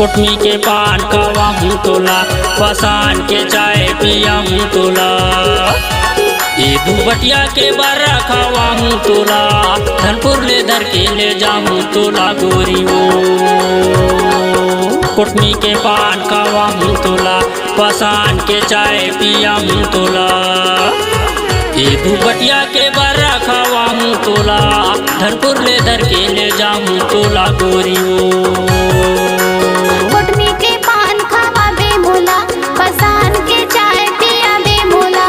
कुटमी के पान खावा हूँ तोला, पसान के चाय पिया हूँ तोला। ये दुबटिया के बर्रा खावा हूँ तोला, धनपुर ले धर के ले जाऊँ तोला गोरी वो। कुटमी के पान खावा हूँ तोला, पसान के चाय पिया हूँ तोला। ये दुबटिया के बर्रा खावा हूँ तोला, धनपुर ले धर के ले जाऊँ तोला गोरी वो। कुटमी के पान खावा बे मोला, पसान के चाय पिया बे मोला।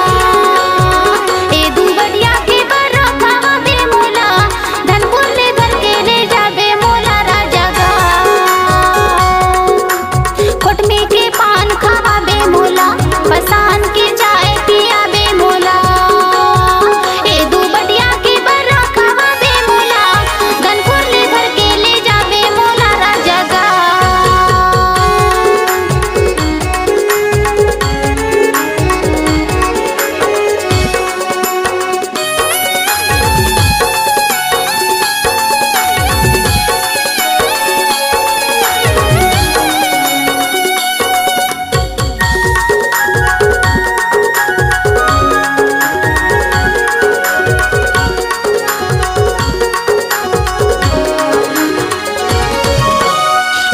ए दुबटिया के बर्रा खावा बे मोला, धनपुर ले धर के ले जा बे मोला राजा गा। कुटमी के पान खावा बे मोला, पसान के चाय पिया बे मोला। ए दुबटिया के बर्रा खावा बे मोला, धनपुर ले धर के ले जा बे मोला राजा गा।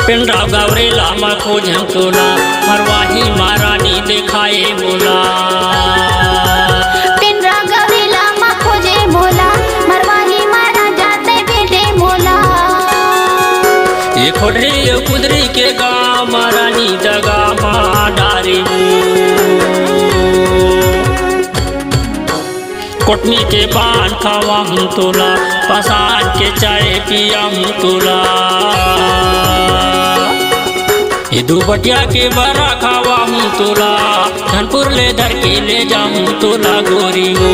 पिंडा गौरे लामा खोजम तोला, मरवाही महारानी दिखाए मोला। पिंडा गौरे लामा खोजे मोला, मरवाही महाराजा ते बेटे मोला। ये खोडरी ये कुदरी के गाँव महारानी दगा माँ डारी। कुटमी के पान खावा हूँ तोला, पसान के चाय पिया हूँ तोला। ये दुबटिया के बर्रा खावा हूँ तोला, धनपुर ले धर के ले जाऊँ तोला गोरी वो।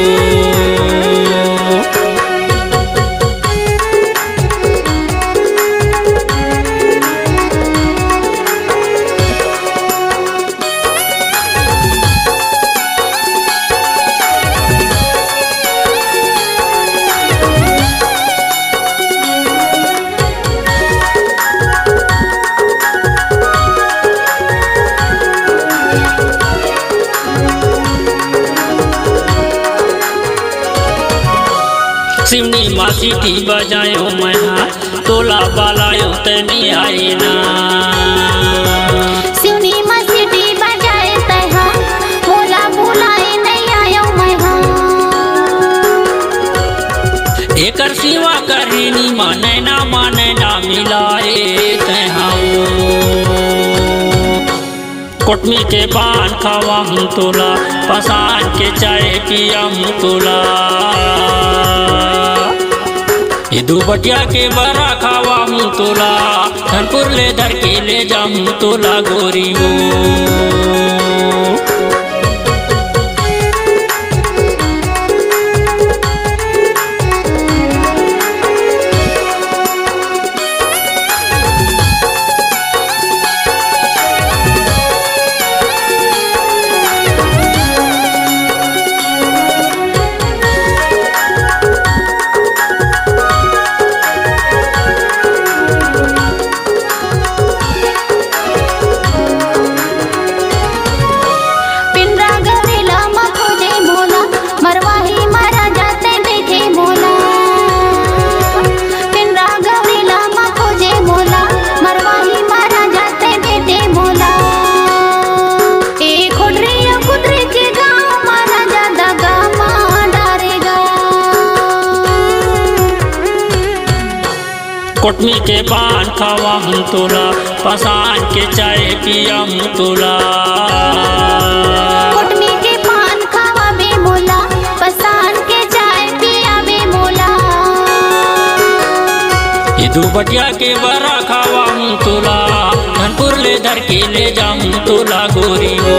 सिमनी माँ सीटी बजायो मैं, तोला बालायो तनी आए ना। सिवनी माँ सीटी बजाए तहा, मोला बुलाए नहीं आयो मैं हाँ। एकर सिवा करनी माने ना मिलाए तहा। कुटमी के पान खावा हूँ तोला, पसान के चाय पिया हूँ तोला। ये दुबटिया के बर्रा खावा हूँ तोला, धनपुर ले धर के ले जाऊँ तोला गोरी वो। कुटमी के पान खावा हूँ तोला, पसान के चाय पिया हूँ तोला। कुटमी के पान खावा बे मोला, पसान के चाय पिया बे मोला। ये दुबटिया के बर्रा खावा हूँ तोला, धनपुर ले धर के ले जाऊँ तोला गोरी वो।